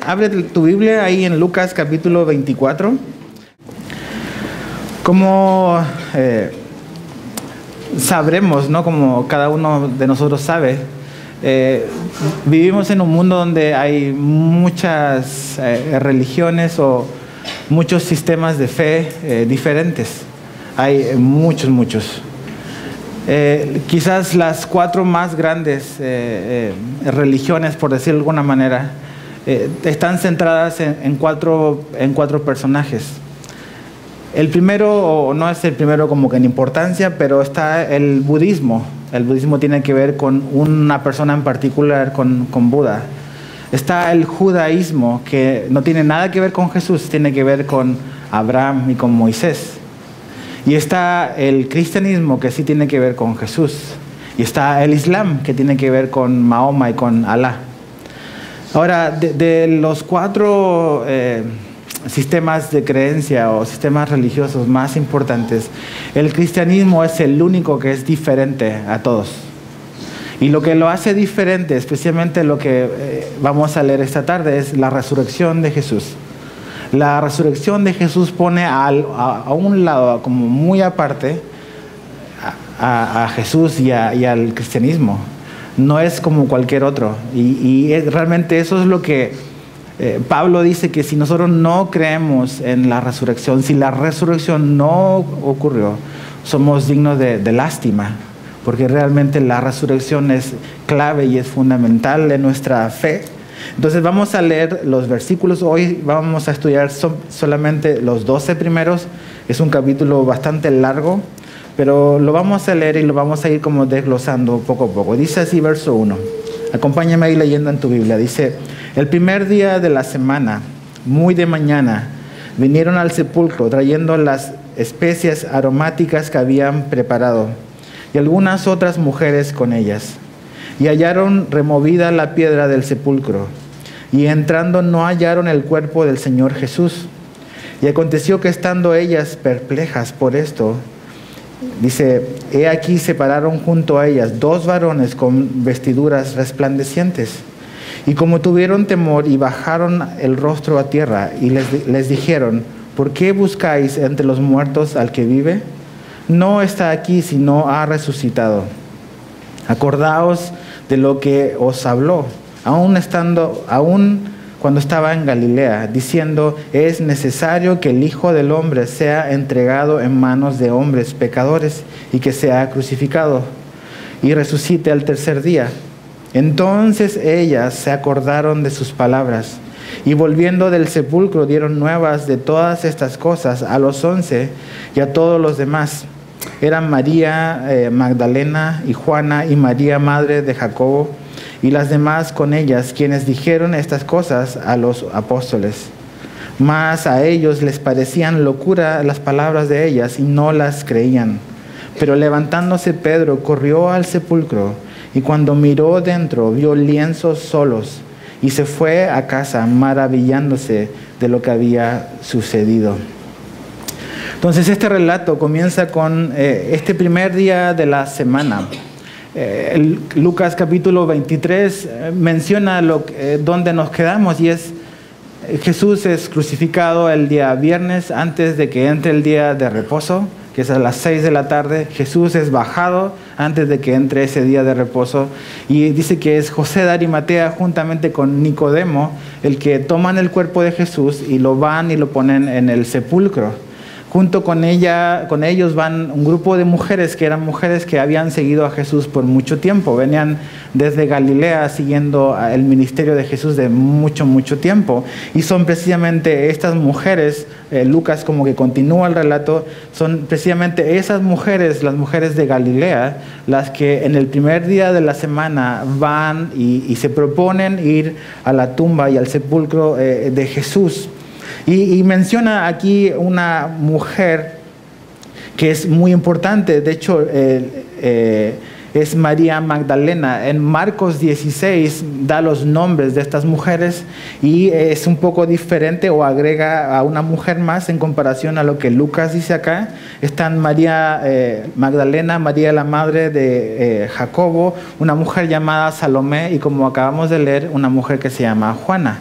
Abre tu Biblia ahí en Lucas capítulo 24. Como sabremos, ¿no? Como cada uno de nosotros sabe, vivimos en un mundo donde hay muchas religiones o muchos sistemas de fe diferentes. Hay muchos. Quizás las cuatro más grandes religiones, por decirlo de alguna manera, están centradas en cuatro personajes. El primero, o no es el primero como que en importancia, pero está el budismo. El budismo tiene que ver con una persona en particular, con Buda. Está el judaísmo, que no tiene nada que ver con Jesús, tiene que ver con Abraham y con Moisés. Y está el cristianismo, que sí tiene que ver con Jesús. Y está el islam, que tiene que ver con Mahoma y con Alá. Ahora, de los cuatro sistemas de creencia o sistemas religiosos más importantes, el cristianismo es el único que es diferente a todos. Y lo que lo hace diferente, especialmente lo que vamos a leer esta tarde, es la resurrección de Jesús. La resurrección de Jesús pone a un lado, como muy aparte, a Jesús y al cristianismo. No es como cualquier otro. Y realmente eso es lo que Pablo dice, que si nosotros no creemos en la resurrección, si la resurrección no ocurrió, somos dignos de lástima, porque realmente la resurrección es clave y es fundamental en nuestra fe. Entonces vamos a leer los versículos. Hoy vamos a estudiar solamente los 12 primeros. Es un capítulo bastante largo, pero lo vamos a leer y lo vamos a ir como desglosando poco a poco. Dice así, verso 1. Acompáñame ahí leyendo en tu Biblia. Dice: el primer día de la semana, muy de mañana, vinieron al sepulcro trayendo las especias aromáticas que habían preparado, y algunas otras mujeres con ellas. Y hallaron removida la piedra del sepulcro, y entrando no hallaron el cuerpo del Señor Jesús. Y aconteció que estando ellas perplejas por esto, dice, he aquí se pararon junto a ellas dos varones con vestiduras resplandecientes. Y como tuvieron temor y bajaron el rostro a tierra, y les dijeron, ¿por qué buscáis entre los muertos al que vive? No está aquí, sino ha resucitado. Acordaos de lo que os habló, aún cuando estaba en Galilea, diciendo, es necesario que el Hijo del Hombre sea entregado en manos de hombres pecadores y que sea crucificado y resucite al tercer día. Entonces ellas se acordaron de sus palabras y volviendo del sepulcro dieron nuevas de todas estas cosas a los 11 y a todos los demás. Eran María Magdalena y Juana y María, madre de Jacobo, y las demás con ellas, quienes dijeron estas cosas a los apóstoles. Mas a ellos les parecían locura las palabras de ellas y no las creían. Pero levantándose Pedro corrió al sepulcro y cuando miró dentro vio lienzos solos y se fue a casa maravillándose de lo que había sucedido. Entonces este relato comienza con este primer día de la semana. Lucas capítulo 23 menciona dónde nos quedamos, y es Jesús es crucificado el día viernes antes de que entre el día de reposo, que es a las 6 de la tarde. Jesús es bajado antes de que entre ese día de reposo, y dice que es José de Arimatea juntamente con Nicodemo el que toman el cuerpo de Jesús y lo van y lo ponen en el sepulcro. Junto con ellos van un grupo de mujeres que eran mujeres que habían seguido a Jesús por mucho tiempo. Venían desde Galilea siguiendo el ministerio de Jesús de mucho tiempo. Y son precisamente estas mujeres, Lucas como que continúa el relato, son precisamente esas mujeres, las mujeres de Galilea, las que en el primer día de la semana van y se proponen ir a la tumba y al sepulcro de Jesús. Y menciona aquí una mujer que es muy importante. De hecho, es María Magdalena. En Marcos 16 da los nombres de estas mujeres y es un poco diferente, o agrega a una mujer más en comparación a lo que Lucas dice acá. Están María Magdalena, María la madre de Jacobo, una mujer llamada Salomé y, como acabamos de leer, una mujer que se llama Juana.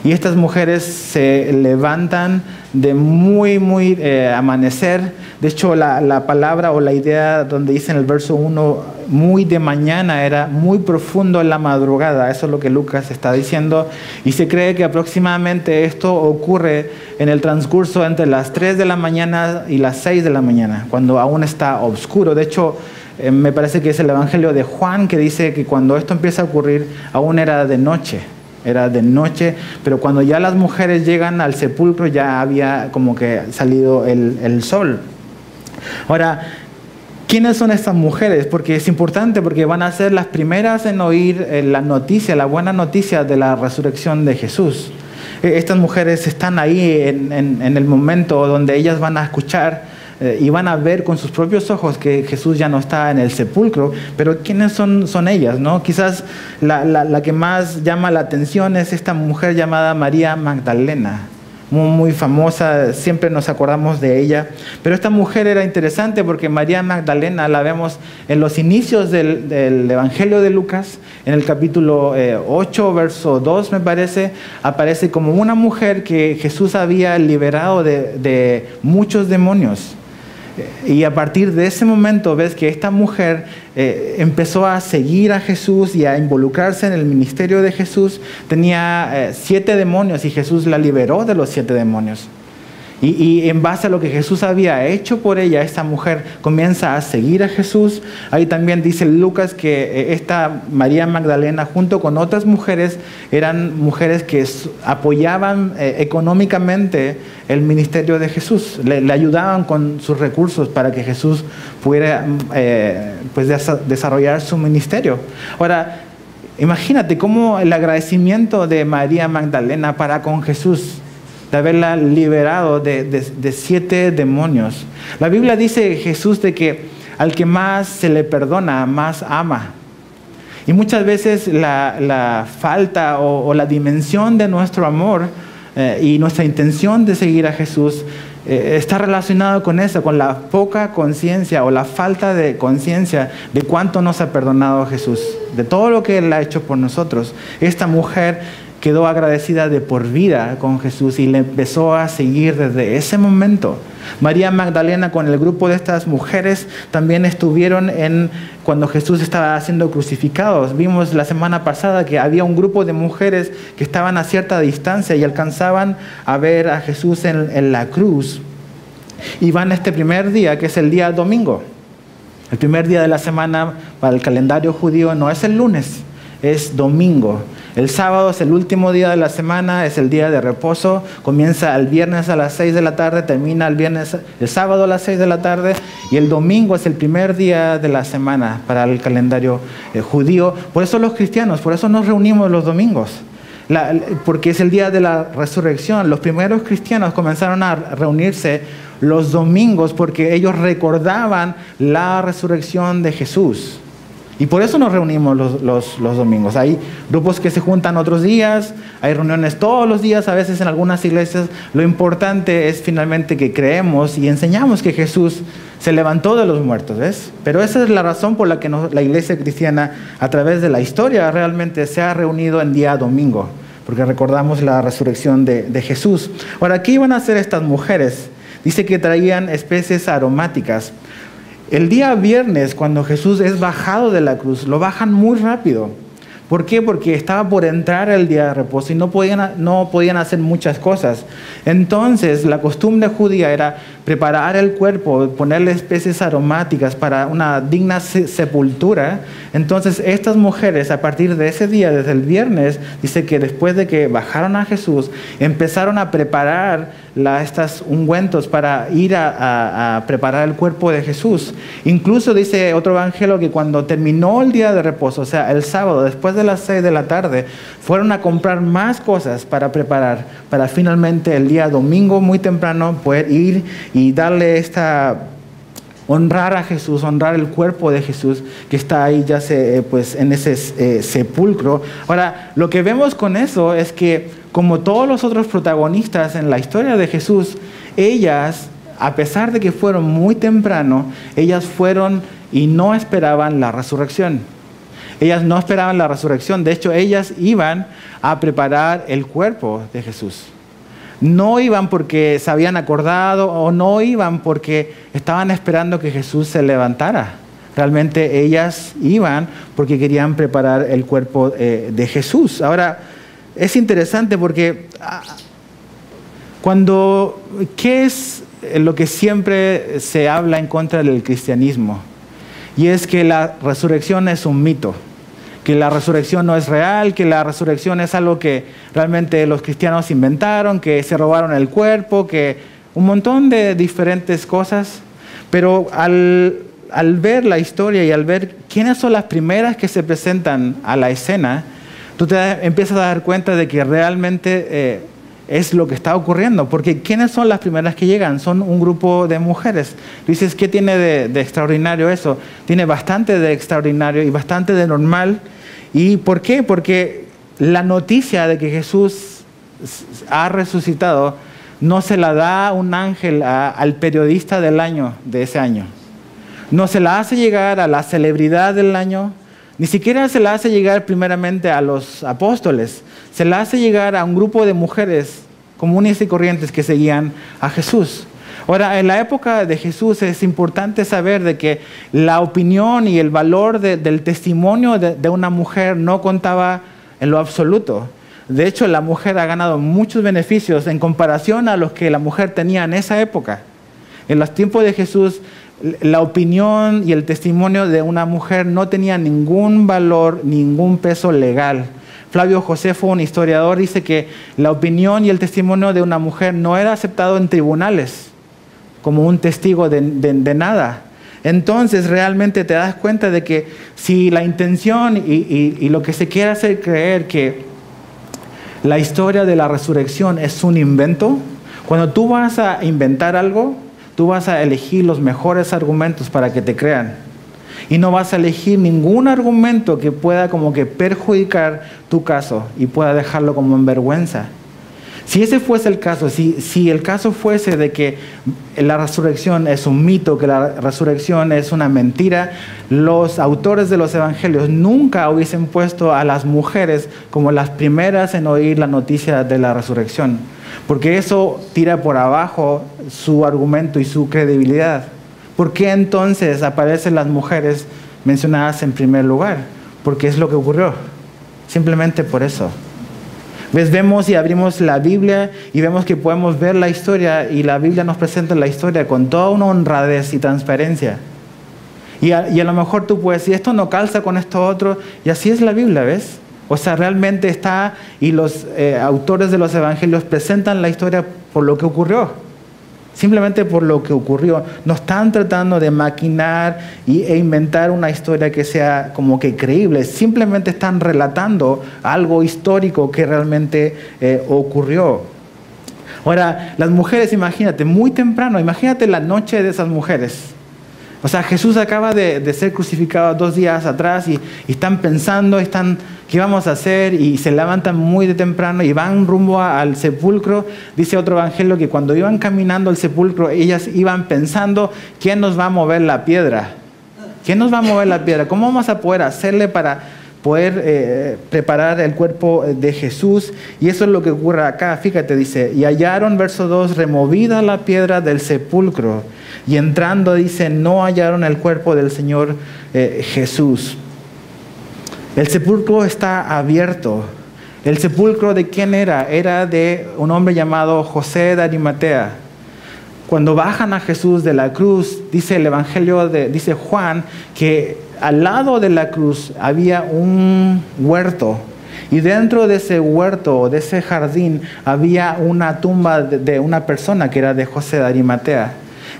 Y estas mujeres se levantan de muy amanecer. De hecho, la palabra o la idea donde dice en el verso 1, muy de mañana, era muy profundo en la madrugada. Eso es lo que Lucas está diciendo. Y se cree que aproximadamente esto ocurre en el transcurso entre las 3 de la mañana y las 6 de la mañana, cuando aún está oscuro. De hecho, me parece que es el Evangelio de Juan que dice que cuando esto empieza a ocurrir, aún era de noche. Era de noche, pero cuando ya las mujeres llegan al sepulcro ya había como que salido el sol. Ahora, ¿quiénes son estas mujeres? Porque es importante, porque van a ser las primeras en oír la noticia, la buena noticia de la resurrección de Jesús. Estas mujeres están ahí en el momento donde ellas van a escuchar y van a ver con sus propios ojos que Jesús ya no está en el sepulcro. Pero ¿quiénes son ellas, no? Quizás la que más llama la atención es esta mujer llamada María Magdalena, muy famosa, siempre nos acordamos de ella. Pero esta mujer era interesante porque María Magdalena la vemos en los inicios del Evangelio de Lucas, en el capítulo 8, verso 2 me parece, aparece como una mujer que Jesús había liberado de muchos demonios. Y a partir de ese momento ves que esta mujer empezó a seguir a Jesús y a involucrarse en el ministerio de Jesús. Tenía 7 demonios y Jesús la liberó de los 7 demonios. Y en base a lo que Jesús había hecho por ella, esta mujer comienza a seguir a Jesús. Ahí también dice Lucas que esta María Magdalena, junto con otras mujeres, eran mujeres que apoyaban económicamente el ministerio de Jesús. Le ayudaban con sus recursos para que Jesús pudiera desarrollar su ministerio. Ahora, imagínate cómo el agradecimiento de María Magdalena para con Jesús, de haberla liberado de 7 demonios. La Biblia dice Jesús de que al que más se le perdona, más ama. Y muchas veces la falta o la dimensión de nuestro amor y nuestra intención de seguir a Jesús está relacionado con eso, con la poca conciencia o la falta de conciencia de cuánto nos ha perdonado Jesús, de todo lo que Él ha hecho por nosotros. Esta mujer quedó agradecida de por vida con Jesús y le empezó a seguir desde ese momento. María Magdalena con el grupo de estas mujeres también estuvieron cuando Jesús estaba siendo crucificado. Vimos la semana pasada que había un grupo de mujeres que estaban a cierta distancia y alcanzaban a ver a Jesús en la cruz. Y van este primer día, que es el día domingo. El primer día de la semana para el calendario judío no es el lunes, es domingo. El sábado es el último día de la semana, es el día de reposo. Comienza el viernes a las 6 de la tarde, termina el sábado a las 6 de la tarde. Y el domingo es el primer día de la semana para el calendario judío. Por eso los cristianos, por eso nos reunimos los domingos. Porque es el día de la resurrección. Los primeros cristianos comenzaron a reunirse los domingos porque ellos recordaban la resurrección de Jesús. Y por eso nos reunimos los domingos. Hay grupos que se juntan otros días, hay reuniones todos los días, a veces en algunas iglesias. Lo importante es finalmente que creemos y enseñamos que Jesús se levantó de los muertos, ¿ves? Pero esa es la razón por la que la iglesia cristiana, a través de la historia, realmente se ha reunido en día domingo, porque recordamos la resurrección de Jesús. Ahora, ¿qué iban a hacer estas mujeres? Dice que traían especies aromáticas. El día viernes, cuando Jesús es bajado de la cruz, lo bajan muy rápido. ¿Por qué? Porque estaba por entrar el día de reposo y no podían hacer muchas cosas. Entonces, la costumbre judía era preparar el cuerpo, ponerle especies aromáticas para una digna sepultura. Entonces, estas mujeres, a partir de ese día, desde el viernes, dice que después de que bajaron a Jesús, empezaron a preparar estos ungüentos para ir a preparar el cuerpo de Jesús. Incluso dice otro evangelio que cuando terminó el día de reposo, o sea, el sábado, después de las 6 de la tarde, fueron a comprar más cosas para preparar, para finalmente el día domingo muy temprano poder ir y darle honrar a Jesús, honrar el cuerpo de Jesús que está ahí ya en ese sepulcro. Ahora, lo que vemos con eso es que, como todos los otros protagonistas en la historia de Jesús, ellas, a pesar de que fueron muy temprano, ellas fueron y no esperaban la resurrección. Ellas no esperaban la resurrección. De hecho, ellas iban a preparar el cuerpo de Jesús. No iban porque se habían acordado o no iban porque estaban esperando que Jesús se levantara. Realmente ellas iban porque querían preparar el cuerpo de Jesús. Ahora, es interesante porque ¿qué es lo que siempre se habla en contra del cristianismo? Y es que la resurrección es un mito, que la resurrección no es real, que la resurrección es algo que realmente los cristianos inventaron, que se robaron el cuerpo, que un montón de diferentes cosas. Pero al ver la historia y al ver quiénes son las primeras que se presentan a la escena, tú te empiezas a dar cuenta de que realmente es lo que está ocurriendo. Porque ¿quiénes son las primeras que llegan? Son un grupo de mujeres. Dices, ¿qué tiene de extraordinario eso? Tiene bastante de extraordinario y bastante de normal. ¿Y por qué? Porque la noticia de que Jesús ha resucitado no se la da un ángel al periodista del año, de ese año. No se la hace llegar a la celebridad del año, ni siquiera se la hace llegar primeramente a los apóstoles, se la hace llegar a un grupo de mujeres comunes y corrientes que seguían a Jesús. Ahora, en la época de Jesús es importante saber de que la opinión y el valor del testimonio de una mujer no contaba en lo absoluto. De hecho, la mujer ha ganado muchos beneficios en comparación a los que la mujer tenía en esa época. En los tiempos de Jesús, la opinión y el testimonio de una mujer no tenía ningún valor, ningún peso legal. Flavio Josefo, un historiador, dice que la opinión y el testimonio de una mujer no era aceptado en tribunales como un testigo de nada. Entonces realmente te das cuenta de que si la intención y lo que se quiere hacer creer que la historia de la resurrección es un invento, cuando tú vas a inventar algo, tú vas a elegir los mejores argumentos para que te crean. Y no vas a elegir ningún argumento que pueda como que perjudicar tu caso y pueda dejarlo como en vergüenza. Si ese fuese el caso, si el caso fuese de que la resurrección es un mito, que la resurrección es una mentira, los autores de los evangelios nunca hubiesen puesto a las mujeres como las primeras en oír la noticia de la resurrección, porque eso tira por abajo su argumento y su credibilidad. ¿Por qué entonces aparecen las mujeres mencionadas en primer lugar? Porque es lo que ocurrió, simplemente por eso. Vemos y abrimos la Biblia y vemos que podemos ver la historia y la Biblia nos presenta la historia con toda una honradez y transparencia. Y a lo mejor tú puedes decir, esto no calza con esto otro, y así es la Biblia, ¿ves? O sea, realmente está, y los autores de los evangelios presentan la historia por lo que ocurrió. Simplemente por lo que ocurrió. No están tratando de maquinar e inventar una historia que sea como que creíble. Simplemente están relatando algo histórico que realmente ocurrió. Ahora, las mujeres, imagínate, muy temprano, imagínate la noche de esas mujeres. O sea, Jesús acaba de ser crucificado 2 días atrás y están pensando, ¿qué vamos a hacer? Y se levantan muy de temprano y van rumbo al sepulcro. Dice otro evangelio que cuando iban caminando al sepulcro, ellas iban pensando, ¿quién nos va a mover la piedra? ¿Quién nos va a mover la piedra? ¿Cómo vamos a poder hacerle para poder preparar el cuerpo de Jesús? Y eso es lo que ocurre acá. Fíjate, dice, y hallaron, verso 2, removida la piedra del sepulcro. Y entrando, dice, no hallaron el cuerpo del Señor Jesús. El sepulcro está abierto. ¿El sepulcro de quién era? Era de un hombre llamado José de Arimatea. Cuando bajan a Jesús de la cruz, dice el evangelio, dice Juan, que al lado de la cruz había un huerto. Y dentro de ese huerto, de ese jardín, había una tumba de una persona que era de José de Arimatea.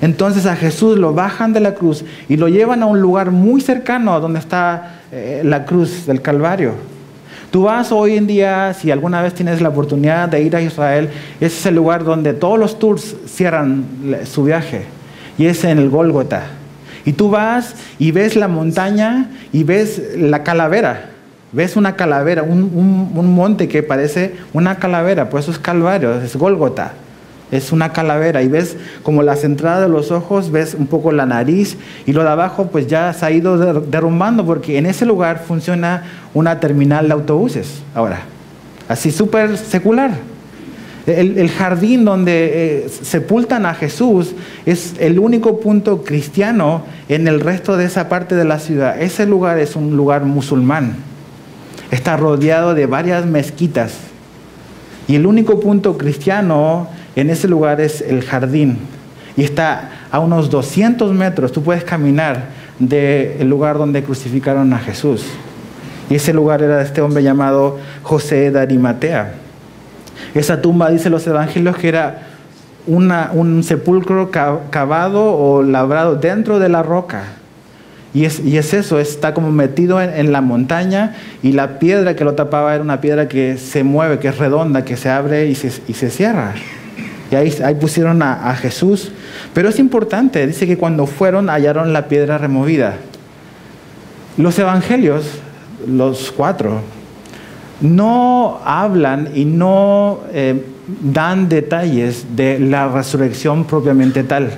Entonces a Jesús lo bajan de la cruz y lo llevan a un lugar muy cercano a donde está la cruz del Calvario. Tú vas hoy en día, si alguna vez tienes la oportunidad de ir a Israel, ese es el lugar donde todos los tours cierran su viaje, y es en el Gólgota. Y tú vas y ves la montaña y ves la calavera. Ves una calavera, un monte que parece una calavera, por eso es Calvario, es Gólgota. Es una calavera y ves como las entradas de los ojos, ves un poco la nariz y lo de abajo pues ya se ha ido derrumbando porque en ese lugar funciona una terminal de autobuses ahora, así súper secular. El jardín donde sepultan a Jesús es el único punto cristiano en el resto de esa parte de la ciudad. Ese lugar es un lugar musulmán. Está rodeado de varias mezquitas. Y el único punto cristiano en ese lugar es el jardín. Y está a unos 200 metros. Tú puedes caminar del lugar donde crucificaron a Jesús. Y ese lugar era de este hombre llamado José de Arimatea. Esa tumba, dice los evangelios, que era un sepulcro cavado o labrado dentro de la roca. Y es eso, está como metido en la montaña y la piedra que lo tapaba era una piedra que se mueve, que es redonda, que se abre y se cierra. Y ahí pusieron a Jesús. Pero es importante, dice que cuando fueron hallaron la piedra removida. Los evangelios, los 4, no hablan y no dan detalles de la resurrección propiamente tal,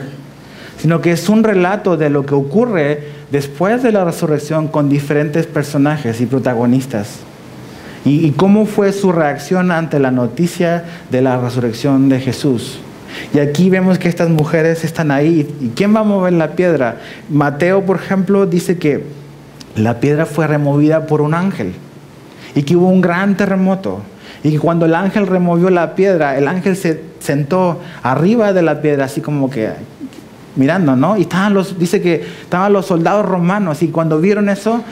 sino que es un relato de lo que ocurre después de la resurrección con diferentes personajes y protagonistas. Y cómo fue su reacción ante la noticia de la resurrección de Jesús. Y aquí vemos que estas mujeres están ahí. ¿Y quién va a mover la piedra? Mateo, por ejemplo, dice que la piedra fue removida por un ángel. Y que hubo un gran terremoto. Y que cuando el ángel removió la piedra, el ángel se sentó arriba de la piedra, así como que mirando, ¿no? Y dice que estaban los soldados romanos y cuando vieron eso,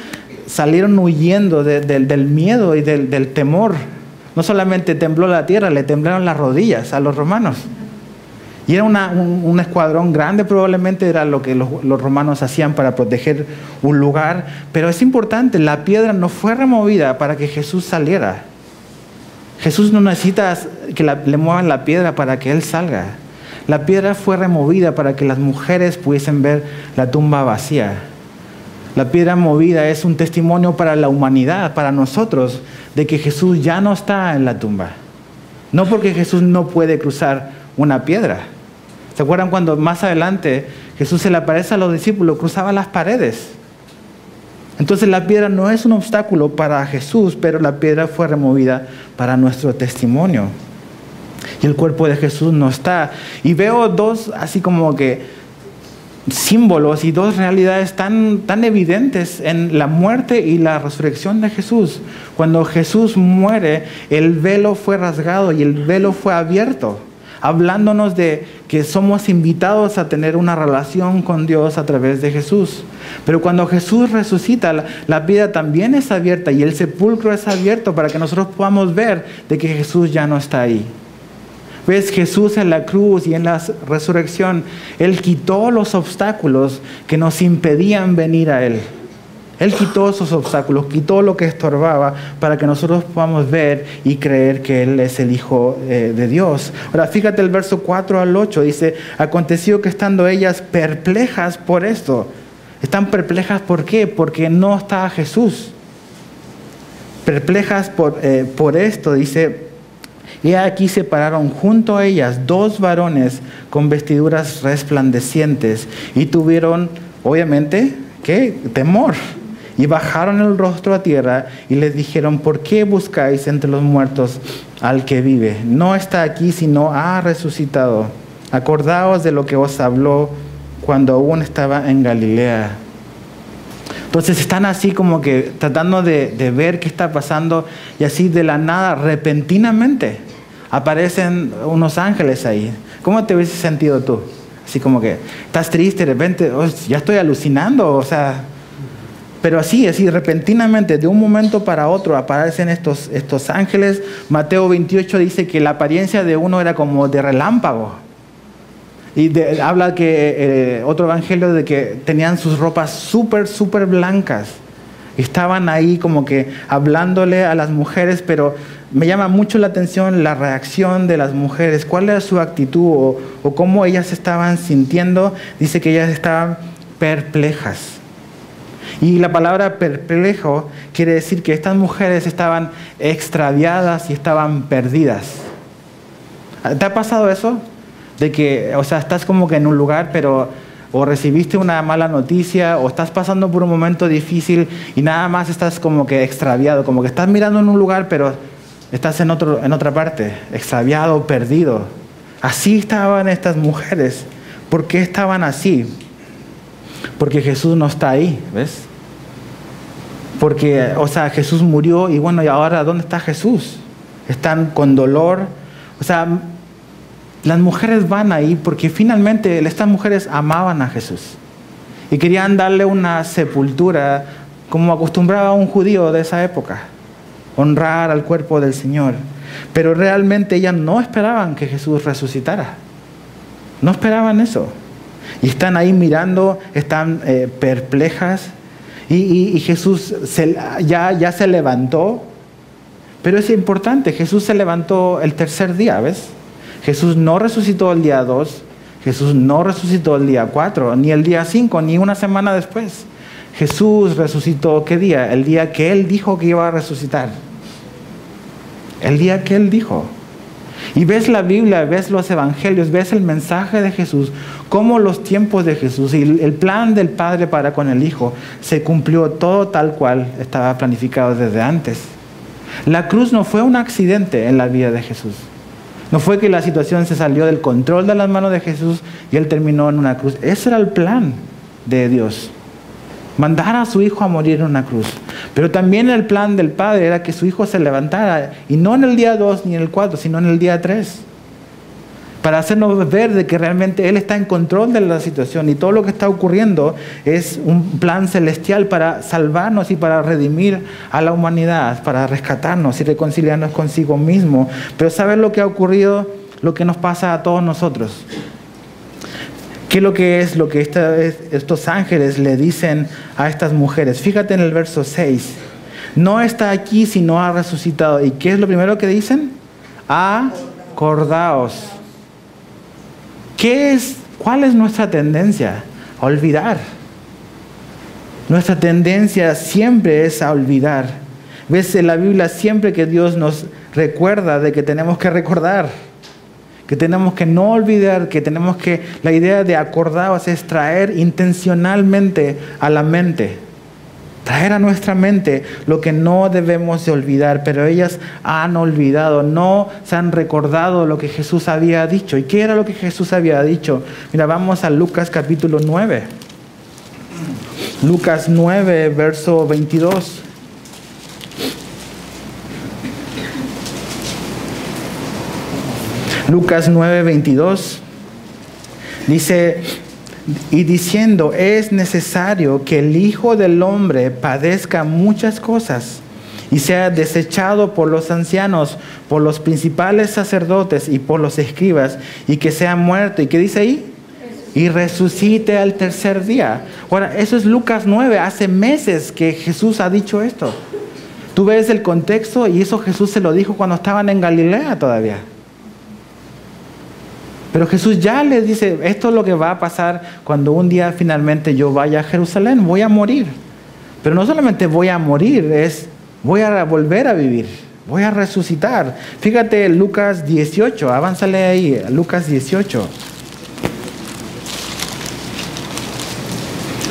salieron huyendo del miedo y del temor. No solamente tembló la tierra, le temblaron las rodillas a los romanos. Y era un escuadrón grande, probablemente era lo que los romanos hacían para proteger un lugar. Pero es importante, la piedra no fue removida para que Jesús saliera. Jesús no necesita que le muevan la piedra para que Él salga. La piedra fue removida para que las mujeres pudiesen ver la tumba vacía. La piedra movida es un testimonio para la humanidad, para nosotros, de que Jesús ya no está en la tumba. No porque Jesús no puede cruzar una piedra. ¿Se acuerdan cuando más adelante Jesús se le aparece a los discípulos? Cruzaba las paredes. Entonces la piedra no es un obstáculo para Jesús, pero la piedra fue removida para nuestro testimonio. Y el cuerpo de Jesús no está. Y veo dos así como que símbolos y dos realidades tan evidentes en la muerte y la resurrección de Jesús. Cuando Jesús muere, el velo fue rasgado y el velo fue abierto, hablándonos de que somos invitados a tener una relación con Dios a través de Jesús. Pero cuando Jesús resucita, la piedra también es abierta y el sepulcro es abierto para que nosotros podamos ver de que Jesús ya no está ahí. ¿Ves? Jesús en la cruz y en la resurrección, Él quitó los obstáculos que nos impedían venir a Él. Él quitó esos obstáculos, quitó lo que estorbaba para que nosotros podamos ver y creer que Él es el Hijo de Dios. Ahora, fíjate el verso 4 al 8, dice, aconteció que estando ellas perplejas por esto. ¿Están perplejas por qué? Porque no está Jesús. Perplejas por esto, dice, y aquí se pararon junto a ellas 2 varones con vestiduras resplandecientes y tuvieron, obviamente, ¿qué? Temor. Y bajaron el rostro a tierra y les dijeron, ¿por qué buscáis entre los muertos al que vive? No está aquí, sino ha resucitado. Acordaos de lo que os habló cuando aún estaba en Galilea. Entonces están así como que tratando de ver qué está pasando y así de la nada, repentinamente, aparecen unos ángeles ahí. ¿Cómo te hubieses sentido tú? Así como que estás triste, de repente, oh, ya estoy alucinando, o sea... Pero así, repentinamente, de un momento para otro, aparecen estos ángeles. Mateo 28 dice que la apariencia de uno era como de relámpago. Y habla que otro evangelio de que tenían sus ropas súper blancas. Estaban ahí como que hablándole a las mujeres, pero me llama mucho la atención la reacción de las mujeres. ¿Cuál era su actitud o cómo ellas estaban sintiendo? Dice que ellas estaban perplejas. Y la palabra perplejo quiere decir que estas mujeres estaban extraviadas y estaban perdidas. ¿Te ha pasado eso? De que, o sea, estás como que en un lugar, pero o recibiste una mala noticia, o estás pasando por un momento difícil y nada más estás como que extraviado, como que estás mirando en un lugar, pero estás en otra parte, extraviado, perdido. Así estaban estas mujeres. ¿Por qué estaban así? Porque Jesús no está ahí, ¿ves? Porque, o sea, Jesús murió y bueno, ¿y ahora dónde está Jesús? Están con dolor. O sea, las mujeres van ahí porque finalmente estas mujeres amaban a Jesús y querían darle una sepultura como acostumbraba un judío de esa época, honrar al cuerpo del Señor. Pero realmente ellas no esperaban que Jesús resucitara. No esperaban eso. Y están ahí mirando, están perplejas. Y Jesús ya se levantó. Pero es importante, Jesús se levantó el tercer día, ¿ves? Jesús no resucitó el día 2, Jesús no resucitó el día 4, ni el día 5, ni una semana después. Jesús resucitó, ¿qué día? El día que Él dijo que iba a resucitar. El día que Él dijo. Y ves la Biblia, ves los evangelios, ves el mensaje de Jesús, cómo los tiempos de Jesús y el plan del Padre para con el Hijo se cumplió todo tal cual estaba planificado desde antes. La cruz no fue un accidente en la vida de Jesús. No fue que la situación se salió del control de las manos de Jesús y Él terminó en una cruz. Ese era el plan de Dios. Mandar a su Hijo a morir en una cruz. Pero también el plan del Padre era que su Hijo se levantara. Y no en el día 2 ni en el 4, sino en el día 3. Para hacernos ver de que realmente Él está en control de la situación. Y todo lo que está ocurriendo es un plan celestial para salvarnos y para redimir a la humanidad. Para rescatarnos y reconciliarnos consigo mismo. Pero ¿sabes lo que ha ocurrido? Lo que nos pasa a todos nosotros. ¿Qué es lo que estos ángeles le dicen a estas mujeres? Fíjate en el verso 6. No está aquí, sino ha resucitado. ¿Y qué es lo primero que dicen? Acordaos. ¿Cuál es nuestra tendencia? A olvidar. Nuestra tendencia siempre es a olvidar. Ves en la Biblia siempre que Dios nos recuerda de que tenemos que recordar. Que tenemos que no olvidar, la idea de acordaos es traer intencionalmente a la mente, traer a nuestra mente lo que no debemos de olvidar, pero ellas han olvidado, no se han recordado lo que Jesús había dicho. ¿Y qué era lo que Jesús había dicho? Mira, vamos a Lucas capítulo 9. Lucas 9, verso 22. Lucas 9, 22 dice, y diciendo, es necesario que el Hijo del Hombre padezca muchas cosas y sea desechado por los ancianos, por los principales sacerdotes y por los escribas, y que sea muerto. ¿Y qué dice ahí? Y resucite al tercer día. Ahora, eso es Lucas 9, hace meses que Jesús ha dicho esto. Tú ves el contexto y eso Jesús se lo dijo cuando estaban en Galilea todavía. Pero Jesús ya les dice, esto es lo que va a pasar cuando un día finalmente yo vaya a Jerusalén, voy a morir. Pero no solamente voy a morir, voy a volver a vivir, voy a resucitar. Fíjate Lucas 18, avánzale ahí, Lucas 18.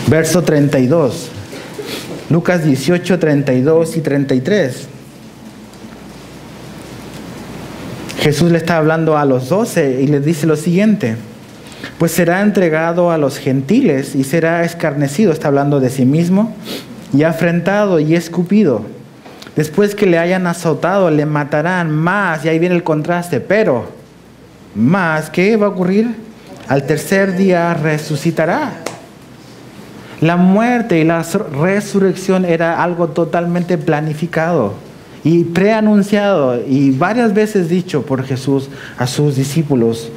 Verso 32. Lucas 18, 32 y 33. Jesús le está hablando a los 12 y les dice lo siguiente: pues será entregado a los gentiles y será escarnecido, está hablando de sí mismo, y afrentado y escupido. Después que le hayan azotado, le matarán más, y ahí viene el contraste, pero más, ¿qué va a ocurrir? Al tercer día resucitará. La muerte y la resurrección era algo totalmente planificado y preanunciado y varias veces dicho por Jesús a sus discípulos.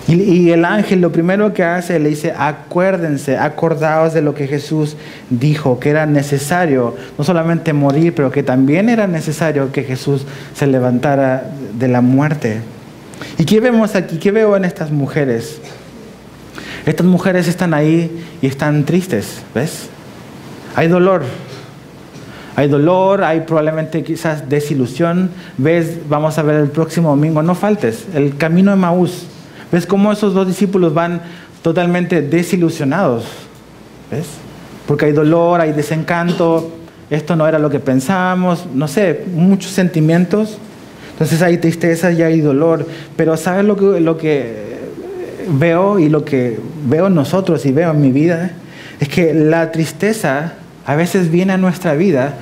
Y el ángel lo primero que hace, le dice, acuérdense, acordaos de lo que Jesús dijo, que era necesario no solamente morir, pero que también era necesario que Jesús se levantara de la muerte. ¿Y qué vemos aquí? ¿Qué veo en estas mujeres? Estas mujeres están ahí y están tristes, ¿ves? Hay dolor, hay probablemente quizás desilusión. ¿Ves? Vamos a ver el próximo domingo, no faltes, el camino de Emaús. ¿Ves cómo esos dos discípulos van totalmente desilusionados? ¿Ves? Porque hay dolor, hay desencanto, esto no era lo que pensábamos, no sé, muchos sentimientos. Entonces hay tristeza y hay dolor. Pero ¿sabes lo que veo y lo que veo en nosotros y veo en mi vida? Es que la tristeza a veces viene a nuestra vida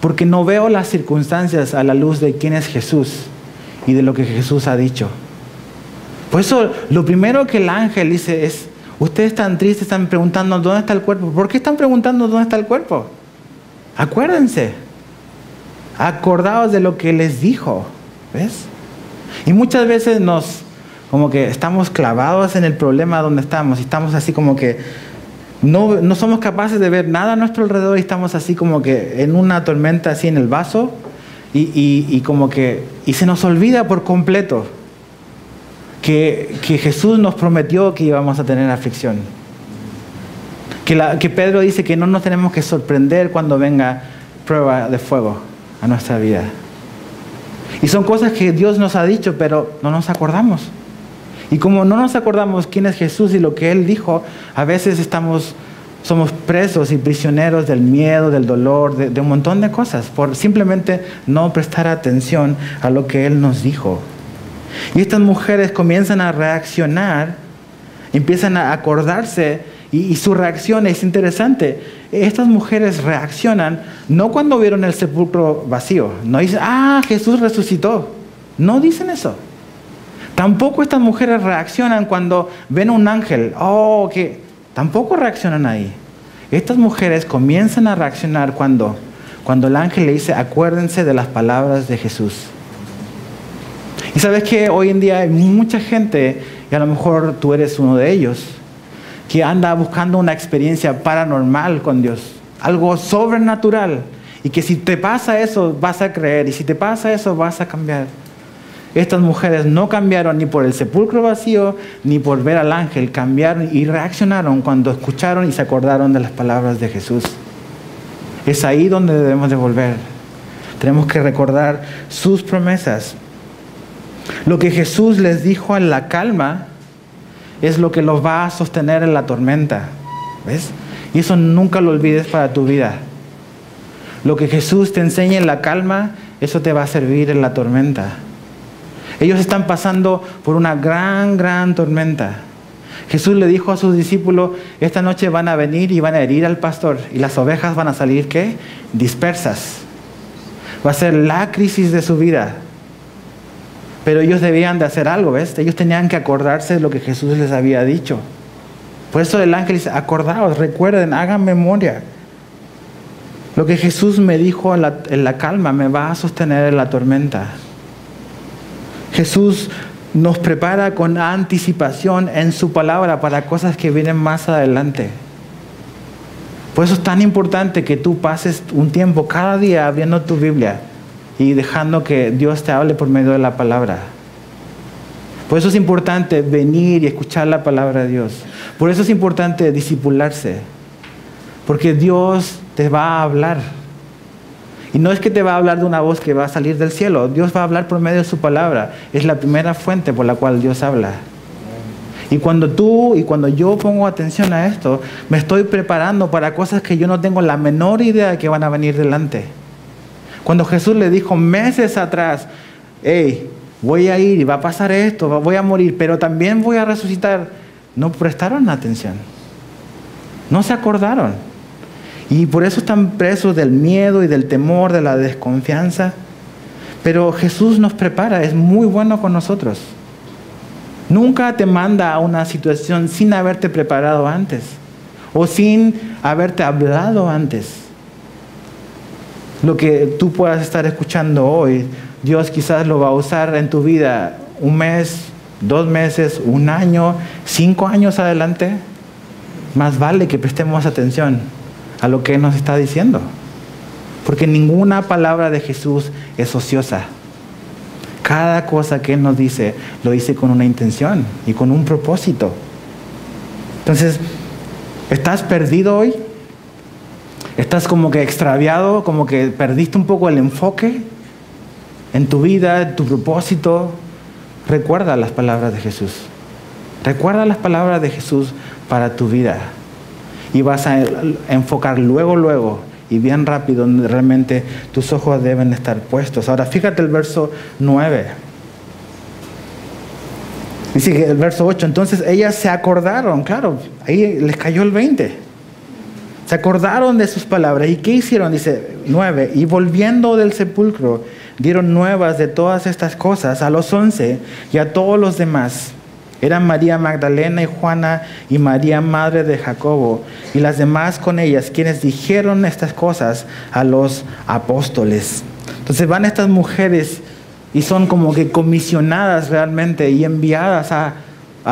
porque no veo las circunstancias a la luz de quién es Jesús y de lo que Jesús ha dicho. Por eso lo primero que el ángel dice es: ustedes están tristes, están preguntando ¿dónde está el cuerpo? ¿Por qué están preguntando dónde está el cuerpo? Acuérdense, acordaos de lo que les dijo. ¿Ves? Y muchas veces como que estamos clavados en el problema donde estamos y estamos así como que no somos capaces de ver nada a nuestro alrededor y estamos así como que en una tormenta así en el vaso y como que se nos olvida por completo que Jesús nos prometió que íbamos a tener aflicción. Que Pedro dice que no nos tenemos que sorprender cuando venga prueba de fuego a nuestra vida. Y son cosas que Dios nos ha dicho, pero no nos acordamos. Y como no nos acordamos quién es Jesús y lo que Él dijo, a veces somos presos y prisioneros del miedo, del dolor, de un montón de cosas, por simplemente no prestar atención a lo que Él nos dijo. Y estas mujeres comienzan a reaccionar, empiezan a acordarse, y su reacción es interesante. Estas mujeres reaccionan no cuando vieron el sepulcro vacío. No dicen, Jesús resucitó. No dicen eso. Tampoco estas mujeres reaccionan cuando ven un ángel. Tampoco reaccionan ahí. Estas mujeres comienzan a reaccionar cuando el ángel le dice, acuérdense de las palabras de Jesús. Y sabes que hoy en día hay mucha gente, y a lo mejor tú eres uno de ellos, que anda buscando una experiencia paranormal con Dios, algo sobrenatural, y que si te pasa eso vas a creer, y si te pasa eso vas a cambiar. Estas mujeres no cambiaron ni por el sepulcro vacío, ni por ver al ángel, cambiaron y reaccionaron cuando escucharon y se acordaron de las palabras de Jesús. Es ahí donde debemos de volver. Tenemos que recordar sus promesas. Lo que Jesús les dijo en la calma es lo que los va a sostener en la tormenta. ¿Ves? Y eso nunca lo olvides para tu vida. Lo que Jesús te enseña en la calma, eso te va a servir en la tormenta. Ellos están pasando por una gran tormenta. Jesús le dijo a sus discípulos, esta noche van a venir y van a herir al pastor y las ovejas van a salir, ¿qué? Dispersas. Va a ser la crisis de su vida. Pero ellos debían de hacer algo, ¿ves? Ellos tenían que acordarse de lo que Jesús les había dicho. Por eso el ángel dice, acordaos, recuerden, hagan memoria. Lo que Jesús me dijo en la calma me va a sostener en la tormenta. Jesús nos prepara con anticipación en su palabra para cosas que vienen más adelante. Por eso es tan importante que tú pases un tiempo cada día abriendo tu Biblia y dejando que Dios te hable por medio de la palabra. Por eso es importante venir y escuchar la palabra de Dios. Por eso es importante discipularse. Porque Dios te va a hablar. Y no es que te va a hablar de una voz que va a salir del cielo. Dios va a hablar por medio de su palabra. Es la primera fuente por la cual Dios habla. Y cuando yo pongo atención a esto, me estoy preparando para cosas que yo no tengo la menor idea de que van a venir delante. Cuando Jesús le dijo meses atrás, voy a ir y va a pasar esto, voy a morir, pero también voy a resucitar, no prestaron atención. No se acordaron. Y por eso están presos del miedo y del temor, de la desconfianza. Pero Jesús nos prepara, es muy bueno con nosotros. Nunca te manda a una situación sin haberte preparado antes o sin haberte hablado antes. Lo que tú puedas estar escuchando hoy, Dios quizás lo va a usar en tu vida 1 mes, 2 meses, 1 año, 5 años adelante. Más vale que prestemos atención a lo que Él nos está diciendo. Porque ninguna palabra de Jesús es ociosa. Cada cosa que Él nos dice, lo dice con una intención y con un propósito. Entonces, ¿estás perdido hoy? ¿Estás como que extraviado? ¿Como que perdiste un poco el enfoque en tu vida, en tu propósito? Recuerda las palabras de Jesús. Recuerda las palabras de Jesús para tu vida. Y vas a enfocar luego, y bien rápido, donde realmente tus ojos deben estar puestos. Ahora, fíjate el verso 9. Dice que el verso 8, entonces ellas se acordaron, claro, ahí les cayó el 20. Se acordaron de sus palabras. ¿Y qué hicieron? Dice 9, y volviendo del sepulcro, dieron nuevas de todas estas cosas a los 11 y a todos los demás. Eran María Magdalena y Juana y María, madre de Jacobo, y las demás con ellas, quienes dijeron estas cosas a los apóstoles. Entonces van estas mujeres y son como que comisionadas realmente y enviadas a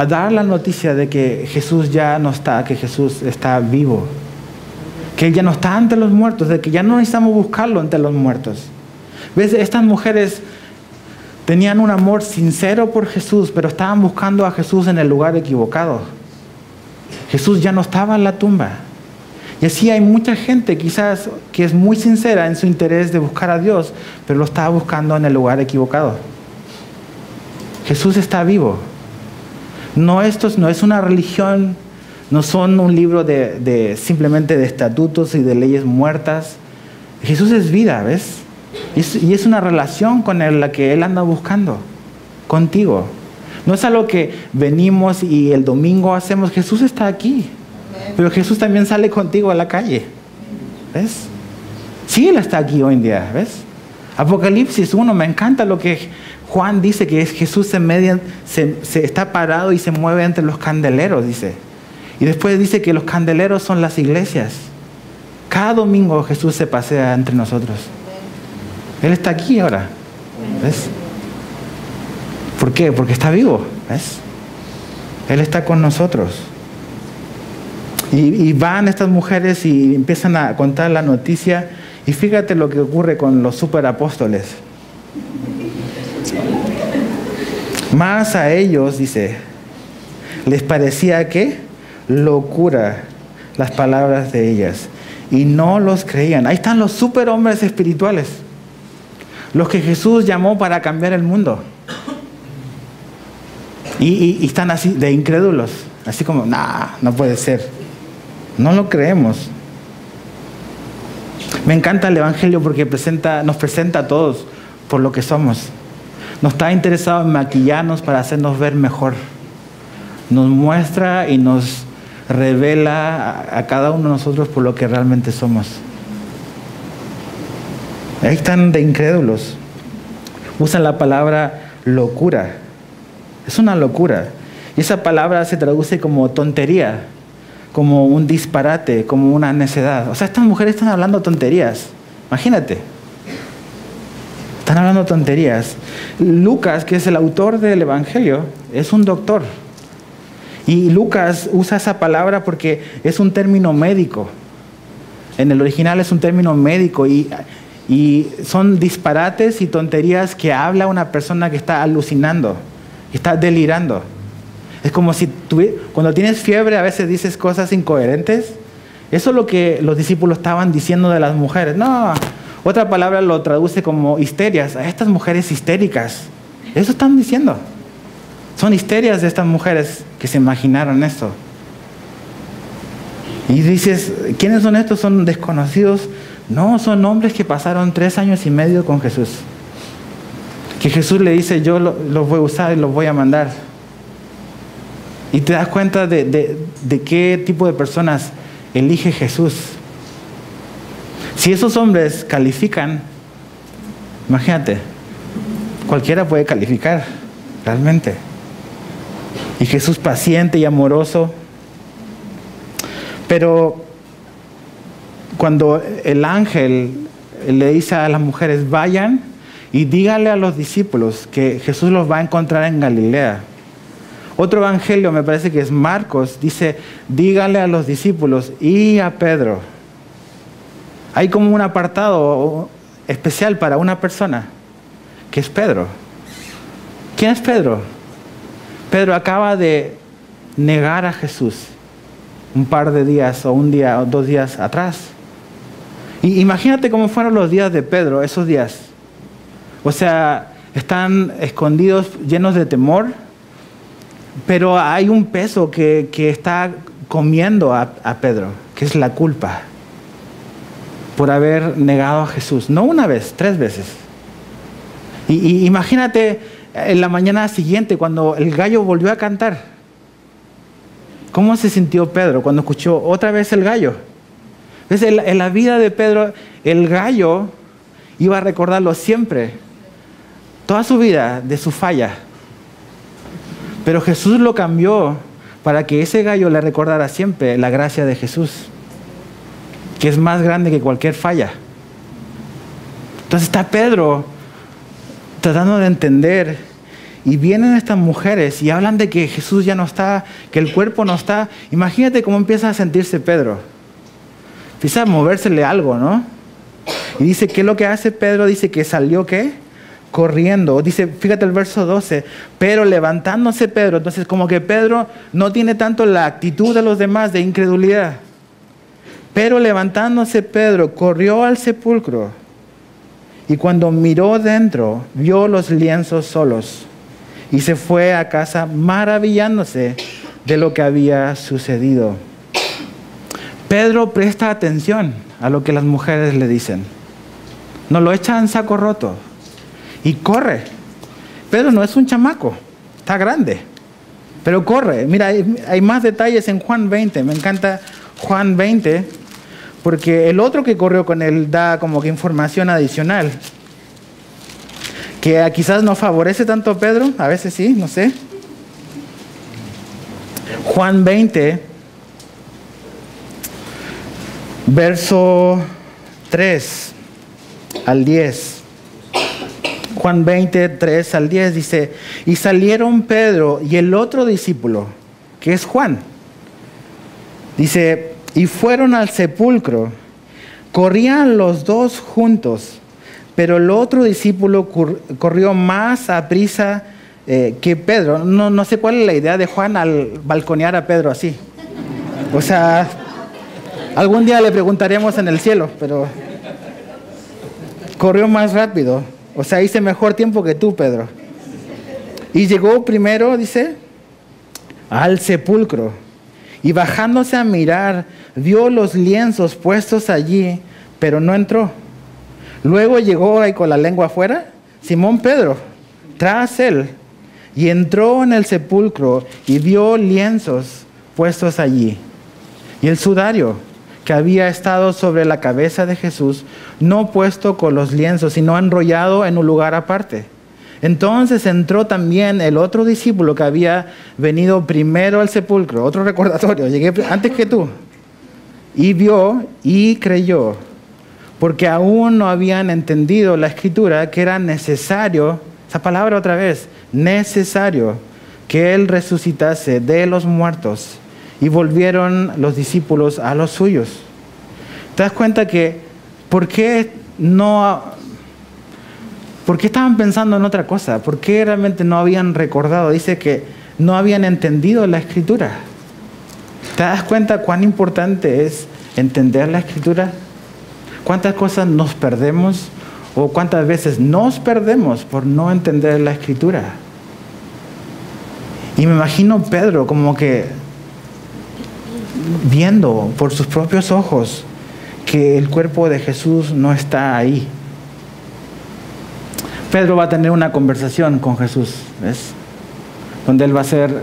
dar la noticia de que Jesús ya no está, que Jesús está vivo, que Él ya no está ante los muertos, de que ya no necesitamos buscarlo ante los muertos. ¿Ves? Estas mujeres tenían un amor sincero por Jesús, pero estaban buscando a Jesús en el lugar equivocado. Jesús ya no estaba en la tumba. Y así hay mucha gente quizás que es muy sincera en su interés de buscar a Dios, pero lo estaba buscando en el lugar equivocado. Jesús está vivo. No, esto no es una religión, no son un libro simplemente de estatutos y de leyes muertas. Jesús es vida, ¿ves? Y es una relación con Él la que Él anda buscando, contigo. No es algo que venimos y el domingo hacemos. Jesús está aquí, pero Jesús también sale contigo a la calle, ¿ves? Sí, Él está aquí hoy en día, ¿ves? Apocalipsis 1, me encanta lo que Juan dice, que es Jesús se está parado y se mueve entre los candeleros, dice. Y después dice que los candeleros son las iglesias. Cada domingo Jesús se pasea entre nosotros. Él está aquí ahora, ¿ves? ¿Por qué? Porque está vivo, ¿ves? Él está con nosotros. Y van estas mujeres y empiezan a contar la noticia. Y fíjate lo que ocurre con los superapóstoles. Más a ellos, dice, les parecía que locura las palabras de ellas. Y no los creían. Ahí están los superhombres espirituales. Los que Jesús llamó para cambiar el mundo. Y están así de incrédulos. Así como, no puede ser. No lo creemos. Me encanta el Evangelio porque nos presenta a todos por lo que somos. No está interesado en maquillarnos para hacernos ver mejor. Nos muestra y nos revela a cada uno de nosotros por lo que realmente somos. Ahí están de incrédulos. Usan la palabra locura. Es una locura. Y esa palabra se traduce como tontería, como un disparate, como una necedad. O sea, estas mujeres están hablando tonterías. Imagínate. Están hablando tonterías. Lucas, que es el autor del Evangelio, es un doctor. Y Lucas usa esa palabra porque es un término médico. En el original es un término médico y son disparates y tonterías que habla una persona que está alucinando, que está delirando. Es como si cuando tienes fiebre a veces dices cosas incoherentes. Eso es lo que los discípulos estaban diciendo de las mujeres. No, otra palabra lo traduce como histerias. A estas mujeres histéricas. Eso están diciendo. Son histerias de estas mujeres que se imaginaron esto. Y dices, ¿quiénes son estos? ¿Son desconocidos? No, son hombres que pasaron 3 años y medio con Jesús. Que Jesús le dice, yo los voy a usar y los voy a mandar. Y te das cuenta de qué tipo de personas elige Jesús. Si esos hombres califican, imagínate, cualquiera puede calificar, realmente. Y Jesús paciente y amoroso. Pero cuando el ángel le dice a las mujeres, vayan y díganle a los discípulos que Jesús los va a encontrar en Galilea. Otro evangelio, me parece que es Marcos, dice, díganle a los discípulos y a Pedro. Hay como un apartado especial para una persona, que es Pedro. ¿Quién es Pedro? Pedro acaba de negar a Jesús un par de días o un día o 2 días atrás. Y imagínate cómo fueron los días de Pedro, esos días. O sea, están escondidos, llenos de temor. Pero hay un peso que está comiendo a Pedro, que es la culpa por haber negado a Jesús. No una vez, 3 veces. Y imagínate en la mañana siguiente cuando el gallo volvió a cantar. ¿Cómo se sintió Pedro cuando escuchó otra vez el gallo? ¿Ves? En la vida de Pedro, el gallo iba a recordarlo siempre, toda su vida, de su falla. Pero Jesús lo cambió para que ese gallo le recordara siempre la gracia de Jesús, que es más grande que cualquier falla. Entonces está Pedro tratando de entender, y vienen estas mujeres y hablan de que Jesús ya no está, que el cuerpo no está. Imagínate cómo empieza a sentirse Pedro. Empieza a movérsele algo, ¿no? Y dice, ¿qué es lo que hace Pedro? Dice que salió, ¿qué? Corriendo. Dice, fíjate el verso 12, pero levantándose Pedro. Entonces como que Pedro no tiene tanto la actitud de los demás de incredulidad. Pero levantándose Pedro, corrió al sepulcro. Y cuando miró dentro, vio los lienzos solos. Y se fue a casa maravillándose de lo que había sucedido. Pedro presta atención a lo que las mujeres le dicen. No lo echa en saco roto. Y corre. Pedro no es un chamaco, está grande. Pero corre. Mira, hay más detalles en Juan 20. Me encanta Juan 20. Porque el otro que corrió con él da como que información adicional, que quizás no favorece tanto a Pedro, a veces sí, no sé. Juan 20, verso 3 al 10. Juan 20, 3 al 10 dice, y salieron Pedro y el otro discípulo, que es Juan. Dice, y fueron al sepulcro. Corrían los dos juntos, pero el otro discípulo corrió más aprisa que Pedro. No sé cuál es la idea de Juan al balconear a Pedro así. O sea, algún día le preguntaremos en el cielo, pero corrió más rápido. O sea, hice mejor tiempo que tú, Pedro. Y llegó primero, dice, al sepulcro. Y bajándose a mirar, vio los lienzos puestos allí, pero no entró. Luego llegó ahí con la lengua afuera, Simón Pedro, tras él, y entró en el sepulcro y vio lienzos puestos allí. Y el sudario que había estado sobre la cabeza de Jesús, no puesto con los lienzos, sino enrollado en un lugar aparte. Entonces entró también el otro discípulo que había venido primero al sepulcro, otro recordatorio, llegué antes que tú, y vio y creyó, porque aún no habían entendido la escritura que era necesario, esa palabra otra vez, necesario que Él resucitase de los muertos. Y volvieron los discípulos a los suyos. ¿Te das cuenta que por qué estaban pensando en otra cosa? ¿Por qué realmente no habían recordado? Dice que no habían entendido la escritura. ¿Te das cuenta cuán importante es entender la escritura? ¿Cuántas cosas nos perdemos o cuántas veces nos perdemos por no entender la escritura? Y me imagino Pedro como que viendo por sus propios ojos que el cuerpo de Jesús no está ahí. Pedro va a tener una conversación con Jesús, ¿ves? Donde él va a ser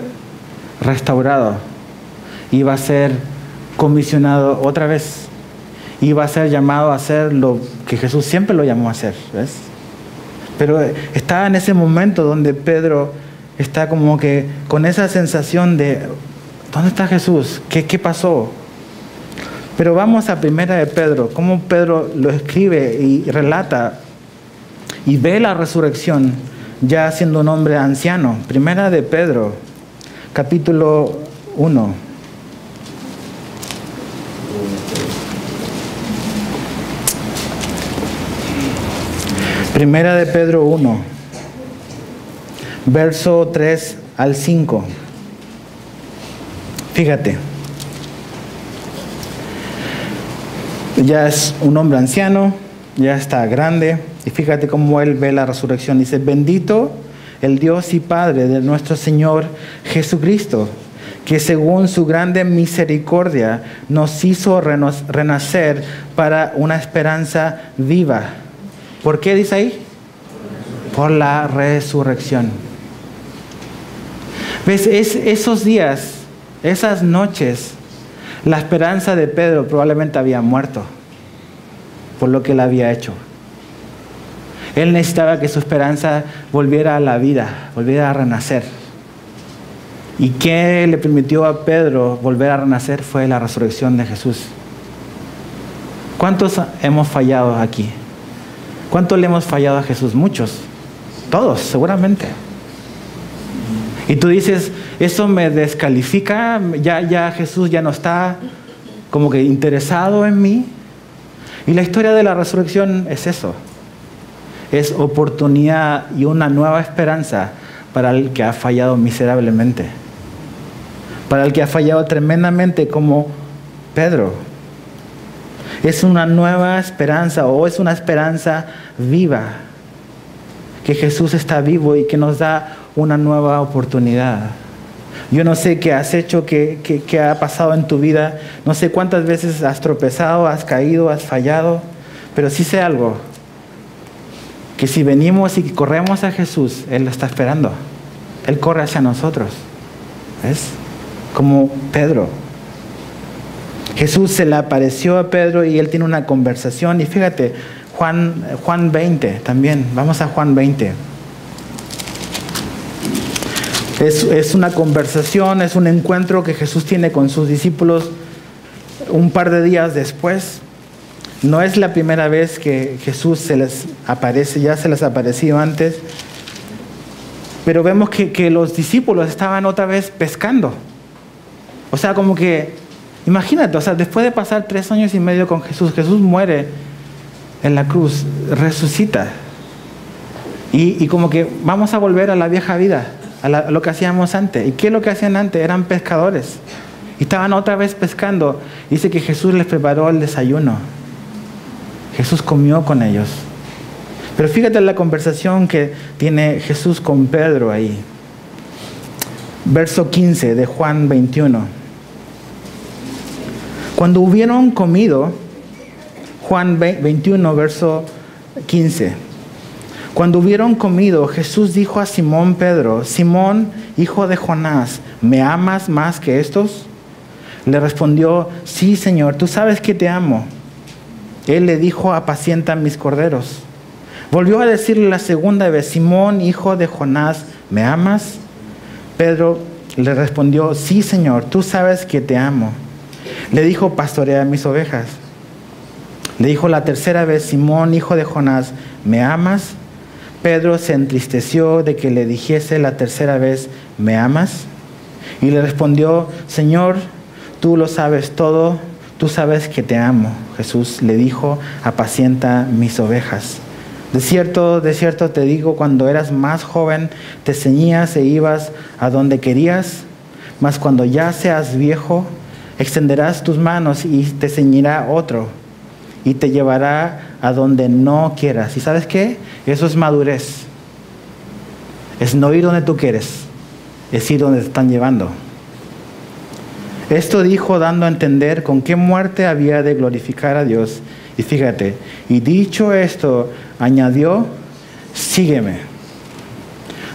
restaurado y va a ser comisionado otra vez y va a ser llamado a hacer lo que Jesús siempre lo llamó a hacer, ¿ves? Pero está en ese momento donde Pedro está como que con esa sensación de ¿dónde está Jesús? ¿Qué pasó? Pero vamos a Primera de Pedro, cómo Pedro lo escribe y relata y ve la resurrección ya siendo un hombre anciano. Primera de Pedro, capítulo 1. Primera de Pedro 1, verso 3 al 5. Fíjate, ya es un hombre anciano, ya está grande, y fíjate cómo él ve la resurrección. Dice, bendito el Dios y Padre de nuestro Señor Jesucristo, que según su grande misericordia nos hizo renacer para una esperanza viva. ¿Por qué dice ahí? Por la resurrección. ¿Ves? Esos días, esas noches, la esperanza de Pedro probablemente había muerto por lo que él había hecho. Él necesitaba que su esperanza volviera a la vida, volviera a renacer. ¿Y qué le permitió a Pedro volver a renacer? Fue la resurrección de Jesús. ¿Cuántos hemos fallado aquí? ¿Cuántos le hemos fallado a Jesús? Muchos. Todos, seguramente. Y tú dices, eso me descalifica, ya Jesús ya no está como que interesado en mí. Y la historia de la resurrección es eso. Es oportunidad y una nueva esperanza para el que ha fallado miserablemente. Para el que ha fallado tremendamente como Pedro. Es una nueva esperanza, o es una esperanza viva. Que Jesús está vivo y que nos da una nueva oportunidad. Yo no sé qué has hecho, qué ha pasado en tu vida. No sé cuántas veces has tropezado, has caído, has fallado. Pero sí sé algo. Que si venimos y corremos a Jesús, Él lo está esperando. Él corre hacia nosotros. ¿Ves? Como Pedro. Jesús se le apareció a Pedro y él tiene una conversación. Y fíjate, Juan 20 también. Vamos a Juan 20. Es una conversación, es un encuentro que Jesús tiene con sus discípulos un par de días después. No es la primera vez que Jesús se les aparece, ya se les ha aparecido antes. Pero vemos que los discípulos estaban otra vez pescando. O sea, como que, imagínate, o sea, después de pasar 3 años y medio con Jesús, Jesús muere en la cruz, resucita. Y como que vamos a volver a la vieja vida, a lo que hacíamos antes. ¿Y qué es lo que hacían antes? Eran pescadores. Y estaban otra vez pescando. Dice que Jesús les preparó el desayuno. Jesús comió con ellos. Pero fíjate la conversación que tiene Jesús con Pedro ahí. Verso 15 de Juan 21. Cuando hubieron comido, Juan 21, verso 15. Cuando hubieron comido, Jesús dijo a Simón Pedro: Simón, hijo de Jonás, ¿me amas más que estos? Le respondió: sí, Señor, tú sabes que te amo. Él le dijo: apacienta mis corderos. Volvió a decirle la segunda vez: Simón, hijo de Jonás, ¿me amas? Pedro le respondió: sí, Señor, tú sabes que te amo. Le dijo: pastorea mis ovejas. Le dijo la tercera vez: Simón, hijo de Jonás, ¿me amas? Pedro se entristeció de que le dijese la tercera vez: ¿me amas? Y le respondió: Señor, tú lo sabes todo, tú sabes que te amo. Jesús le dijo: apacienta mis ovejas. De cierto te digo, cuando eras más joven, te ceñías e ibas a donde querías, mas cuando ya seas viejo, extenderás tus manos y te ceñirá otro, y te llevará a donde no quieras. ¿Y sabes qué? Eso es madurez. Es no ir donde tú quieres, es ir donde te están llevando. Esto dijo dando a entender con qué muerte había de glorificar a Dios. Y fíjate, y dicho esto, añadió: sígueme.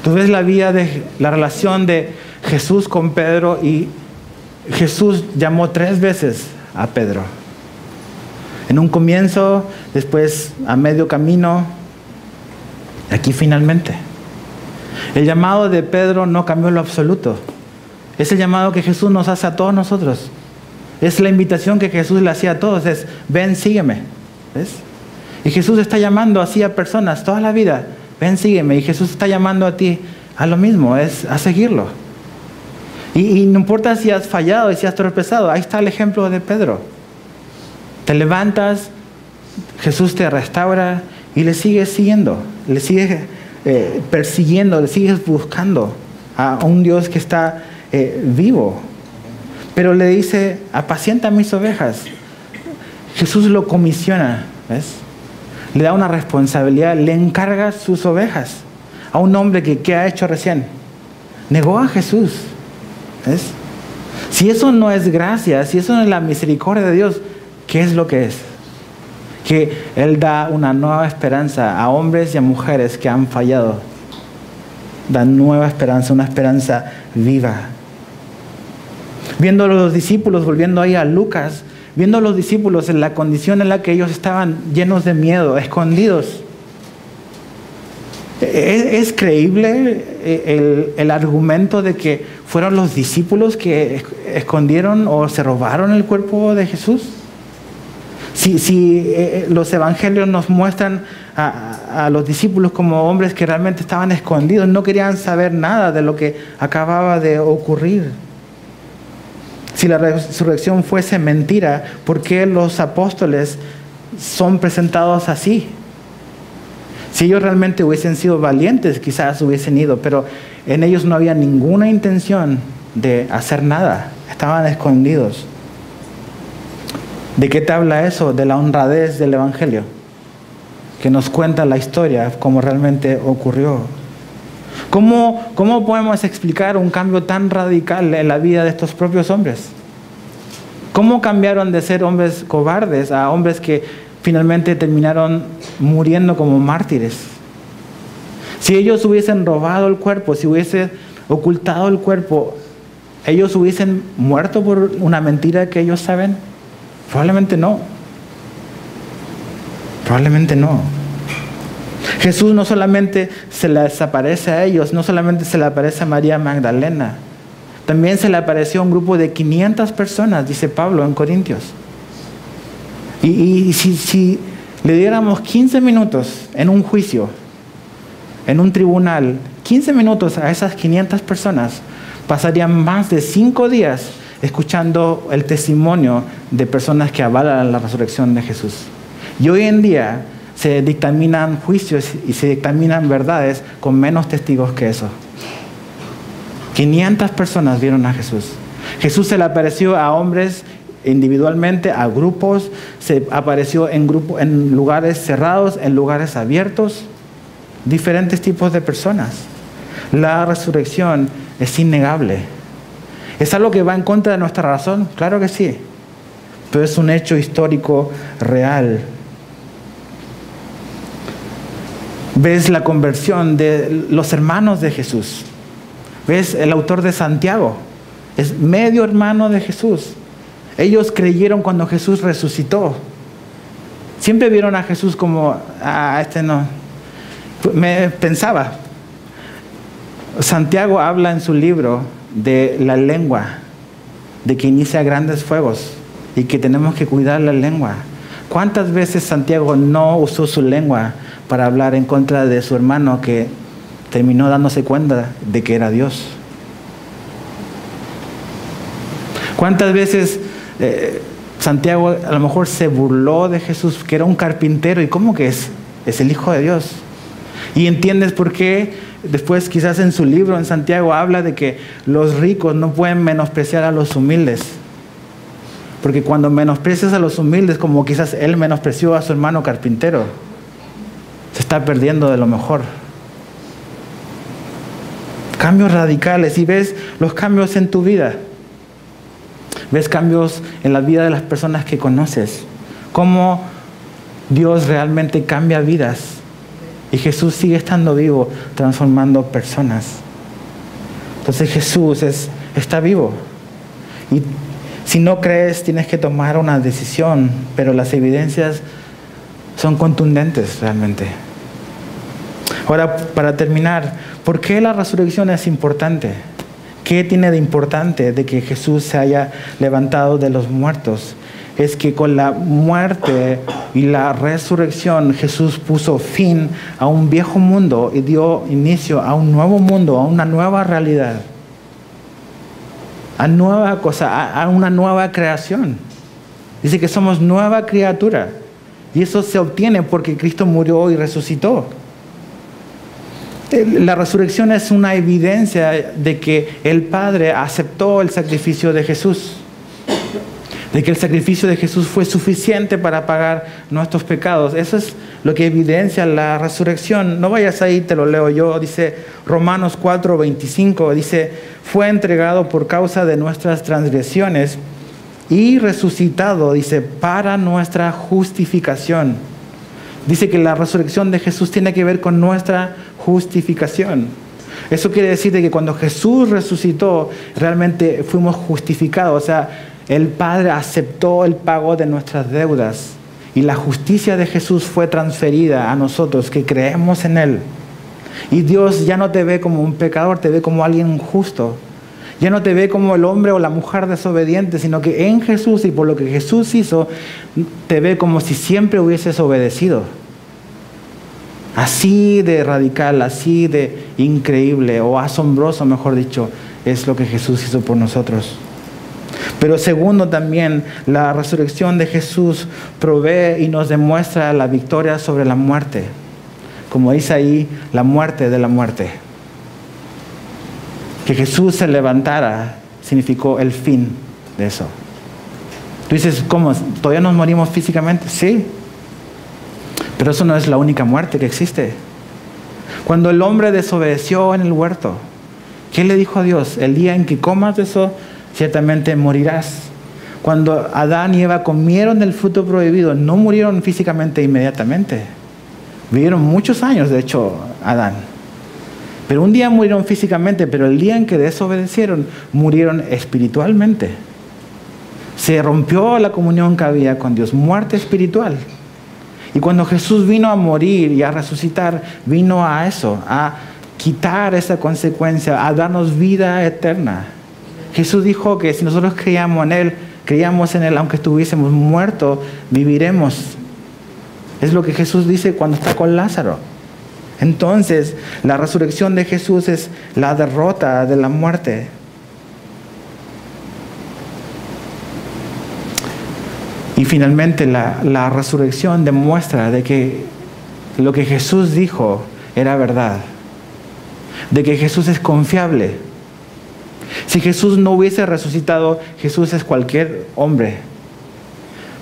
Tú ves la relación de Jesús con Pedro, y Jesús llamó 3 veces a Pedro. En un comienzo, después a medio camino, aquí finalmente. El llamado de Pedro no cambió en lo absoluto. Es el llamado que Jesús nos hace a todos nosotros. Es la invitación que Jesús le hacía a todos. Es: ven, sígueme. ¿Ves? Y Jesús está llamando así a personas toda la vida: ven, sígueme. Y Jesús está llamando a ti a lo mismo, es a seguirlo. Y no importa si has fallado y si has tropezado, ahí está el ejemplo de Pedro. Te levantas, Jesús te restaura y le sigues siguiendo, le sigues persiguiendo, le sigues buscando a un Dios que está vivo. Pero le dice: apacienta mis ovejas. Jesús lo comisiona, ¿ves? Le da una responsabilidad, le encarga sus ovejas. a un hombre que ¿qué ha hecho recién? Negó a Jesús. ¿Ves? Si eso no es gracia, si eso no es la misericordia de Dios, ¿qué es lo que es? Que Él da una nueva esperanza a hombres y a mujeres que han fallado. Da nueva esperanza, una esperanza viva. Viendo a los discípulos, volviendo ahí a Lucas, viendo a los discípulos en la condición en la que ellos estaban llenos de miedo, escondidos. ¿Es creíble el argumento de que fueron los discípulos que escondieron o se robaron el cuerpo de Jesús? Si los evangelios nos muestran a los discípulos como hombres que realmente estaban escondidos, no querían saber nada de lo que acababa de ocurrir. Si la resurrección fuese mentira, ¿por qué los apóstoles son presentados así? Si ellos realmente hubiesen sido valientes, quizás hubiesen ido, pero en ellos no había ninguna intención de hacer nada. Estaban escondidos. ¿De qué te habla eso? De la honradez del Evangelio, que nos cuenta la historia, como realmente ocurrió. ¿Cómo podemos explicar un cambio tan radical en la vida de estos propios hombres? ¿Cómo cambiaron de ser hombres cobardes a hombres que finalmente terminaron muriendo como mártires? Si ellos hubiesen robado el cuerpo, si hubiesen ocultado el cuerpo, ¿ellos hubiesen muerto por una mentira que ellos saben? Probablemente no. Probablemente no. Jesús no solamente se les aparece a ellos, no solamente se le aparece a María Magdalena, también se le apareció a un grupo de 500 personas, dice Pablo en Corintios. Y si le diéramos 15 minutos en un juicio, en un tribunal, 15 minutos a esas 500 personas, pasarían más de 5 días escuchando el testimonio de personas que avalan la resurrección de Jesús. Y hoy en día se dictaminan juicios y se dictaminan verdades con menos testigos que eso. 500 personas vieron a Jesús. Jesús se le apareció a hombres individualmente, a grupos, se apareció en lugares cerrados, en lugares abiertos, diferentes tipos de personas. La resurrección es innegable. ¿Es algo que va en contra de nuestra razón? Claro que sí, pero es un hecho histórico real. ¿Ves la conversión de los hermanos de Jesús? ¿Ves el autor de Santiago? Es medio hermano de Jesús. Ellos creyeron cuando Jesús resucitó. Siempre vieron a Jesús como, este no. Me pensaba, Santiago habla en su libro de la lengua, de que inicia grandes fuegos y que tenemos que cuidar la lengua. ¿Cuántas veces Santiago no usó su lengua para hablar en contra de su hermano que terminó dándose cuenta de que era Dios? ¿Cuántas veces Santiago a lo mejor se burló de Jesús, que era un carpintero, y cómo que es el Hijo de Dios? Y entiendes por qué después quizás en su libro en Santiago habla de que los ricos no pueden menospreciar a los humildes, porque cuando menosprecias a los humildes, como quizás él menospreció a su hermano carpintero, se está perdiendo de lo mejor. Cambios radicales. Y ves los cambios en tu vida, ves cambios en la vida de las personas que conoces, cómo Dios realmente cambia vidas y Jesús sigue estando vivo, transformando personas. Entonces Jesús está vivo, y si no crees tienes que tomar una decisión, pero las evidencias son contundentes realmente. Ahora, para terminar, ¿por qué la resurrección es importante? ¿Qué tiene de importante de que Jesús se haya levantado de los muertos? Es que con la muerte y la resurrección Jesús puso fin a un viejo mundo y dio inicio a un nuevo mundo, a una nueva realidad, a nueva cosa, a una nueva creación. Dice que somos nueva criatura, y eso se obtiene porque Cristo murió y resucitó. La resurrección es una evidencia de que el Padre aceptó el sacrificio de Jesús. de que el sacrificio de Jesús fue suficiente para pagar nuestros pecados. Eso es lo que evidencia la resurrección. No vayas ahí, te lo leo yo. Dice Romanos 4:25, dice, fue entregado por causa de nuestras transgresiones y resucitado, dice, para nuestra justificación. Dice que la resurrección de Jesús tiene que ver con nuestra justificación. Eso quiere decir de que cuando Jesús resucitó, realmente fuimos justificados. O sea, el Padre aceptó el pago de nuestras deudas y la justicia de Jesús fue transferida a nosotros que creemos en Él. Y Dios ya no te ve como un pecador, te ve como alguien justo. Ya no te ve como el hombre o la mujer desobediente, sino que en Jesús y por lo que Jesús hizo, te ve como si siempre hubieses obedecido. Así de radical, así de increíble o asombroso, mejor dicho, es lo que Jesús hizo por nosotros. Pero segundo, también la resurrección de Jesús provee y nos demuestra la victoria sobre la muerte. Como dice ahí, la muerte de la muerte. Que Jesús se levantara significó el fin de eso. Tú dices, ¿cómo? ¿Todavía nos morimos físicamente? Sí. Pero eso no es la única muerte que existe. Cuando el hombre desobedeció en el huerto, ¿qué le dijo a Dios? El día en que comas de eso, ciertamente morirás. Cuando Adán y Eva comieron del fruto prohibido, no murieron físicamente inmediatamente. Vivieron muchos años, de hecho, Adán. Pero un día murieron físicamente, pero el día en que desobedecieron, murieron espiritualmente. Se rompió la comunión que había con Dios, muerte espiritual. Y cuando Jesús vino a morir y a resucitar, vino a eso, a quitar esa consecuencia, a darnos vida eterna. Jesús dijo que si nosotros creíamos en Él, aunque estuviésemos muertos, viviremos. Es lo que Jesús dice cuando está con Lázaro. Entonces, la resurrección de Jesús es la derrota de la muerte. Y finalmente, la resurrección demuestra de que lo que Jesús dijo era verdad. De que Jesús es confiable. Si Jesús no hubiese resucitado, Jesús es cualquier hombre.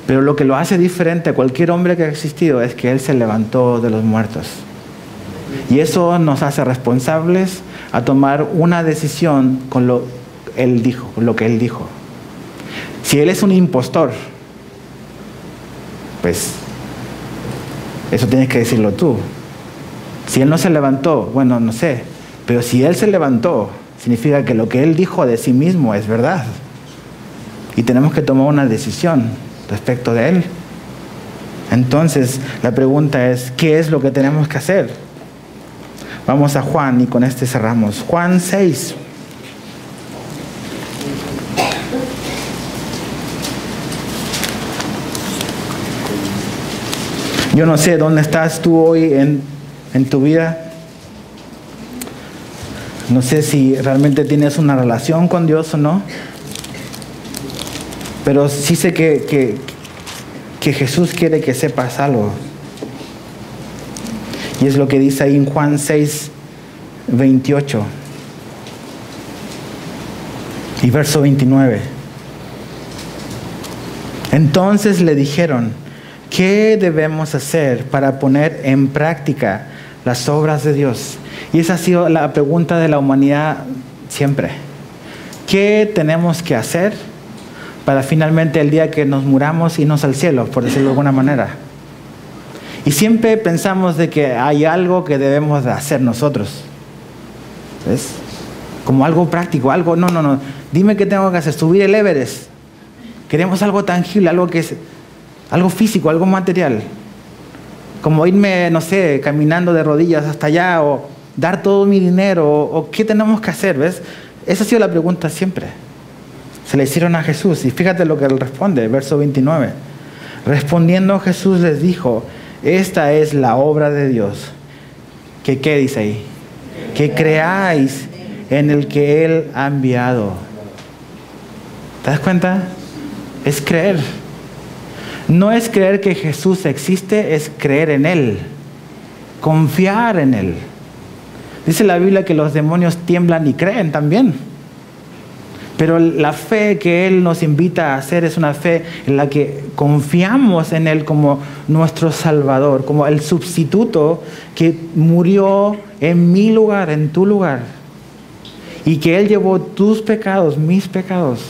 Pero lo que lo hace diferente a cualquier hombre que ha existido es que Él se levantó de los muertos. Y eso nos hace responsables a tomar una decisión con lo que Él dijo. Si Él es un impostor, pues eso tienes que decirlo tú. Si Él no se levantó, bueno, no sé. Pero si Él se levantó, significa que lo que Él dijo de sí mismo es verdad. Y tenemos que tomar una decisión respecto de Él. Entonces, la pregunta es, ¿qué es lo que tenemos que hacer? Vamos a Juan y con este cerramos. Juan 6. Yo no sé dónde estás tú hoy en tu vida. No sé si realmente tienes una relación con Dios o no. Pero sí sé que Jesús quiere que sepas algo. Y es lo que dice ahí en Juan 6, 28. Y verso 29. Entonces le dijeron, ¿qué debemos hacer para poner en práctica las obras de Dios? Y esa ha sido la pregunta de la humanidad siempre. ¿Qué tenemos que hacer para finalmente el día que nos muramos irnos al cielo, por decirlo de alguna manera? Y siempre pensamos de que hay algo que debemos de hacer nosotros. ¿Ves? Como algo práctico, algo, no. Dime qué tengo que hacer, subir el Everest. Queremos algo tangible, algo físico, algo material. Como irme, no sé, caminando de rodillas hasta allá o dar todo mi dinero o qué tenemos que hacer, ¿ves? Esa ha sido la pregunta siempre. Se la hicieron a Jesús y fíjate lo que él responde, verso 29. Respondiendo Jesús les dijo, esta es la obra de Dios. ¿Qué dice ahí? Que creáis en el que Él ha enviado. ¿Te das cuenta? Es creer. No es creer que Jesús existe, es creer en Él. Confiar en Él. Dice la Biblia que los demonios tiemblan y creen también. Pero la fe que Él nos invita a hacer es una fe en la que confiamos en Él como nuestro Salvador, como el sustituto que murió en mi lugar, en tu lugar. Y que Él llevó tus pecados, mis pecados.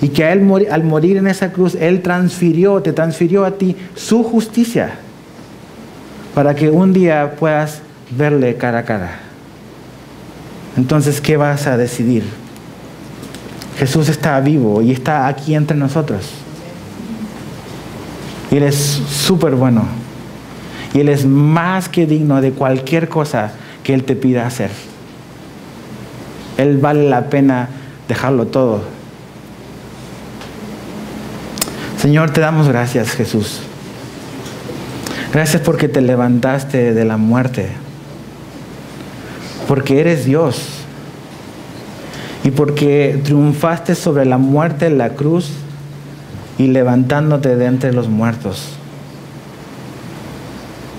Y que al morir en esa cruz, Él te transfirió a ti su justicia. Para que un día puedas verle cara a cara. Entonces, ¿qué vas a decidir? Jesús está vivo y está aquí entre nosotros. Y Él es súper bueno. Y Él es más que digno de cualquier cosa que Él te pida hacer. Él vale la pena dejarlo todo. Señor, te damos gracias, Jesús. Gracias porque te levantaste de la muerte. Porque eres Dios. Y porque triunfaste sobre la muerte en la cruz y levantándote de entre los muertos.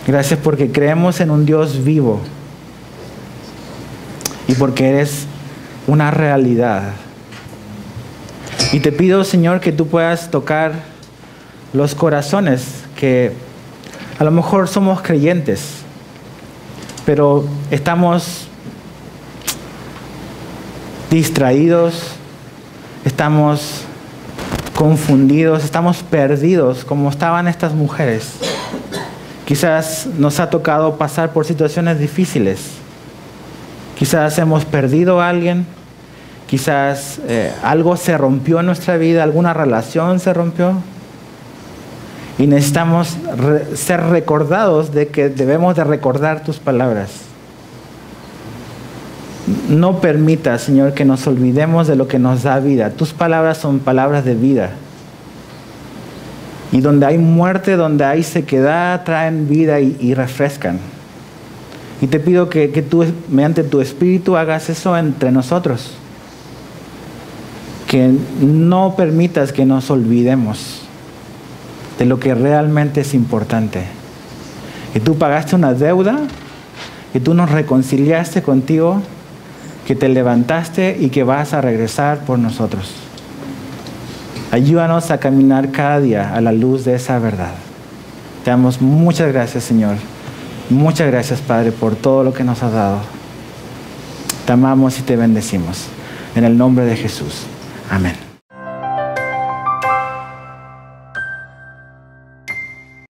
Gracias porque creemos en un Dios vivo y porque eres una realidad. Y te pido, Señor, que tú puedas tocar los corazones que a lo mejor somos creyentes, pero estamos distraídos, estamos confundidos, estamos perdidos como estaban estas mujeres. Quizás nos ha tocado pasar por situaciones difíciles. Quizás hemos perdido a alguien, quizás algo se rompió en nuestra vida, alguna relación se rompió. Y necesitamos ser recordados de que debemos de recordar tus palabras. No permita, Señor, que nos olvidemos de lo que nos da vida. Tus palabras son palabras de vida. Y donde hay muerte, donde hay sequedad, traen vida y refrescan. Y te pido que tú, mediante tu Espíritu, hagas eso entre nosotros. Que no permitas que nos olvidemos de lo que realmente es importante. Que tú pagaste una deuda, que tú nos reconciliaste contigo, que te levantaste y que vas a regresar por nosotros. Ayúdanos a caminar cada día a la luz de esa verdad. Te damos muchas gracias, Señor. Muchas gracias, Padre, por todo lo que nos has dado. Te amamos y te bendecimos. En el nombre de Jesús. Amén.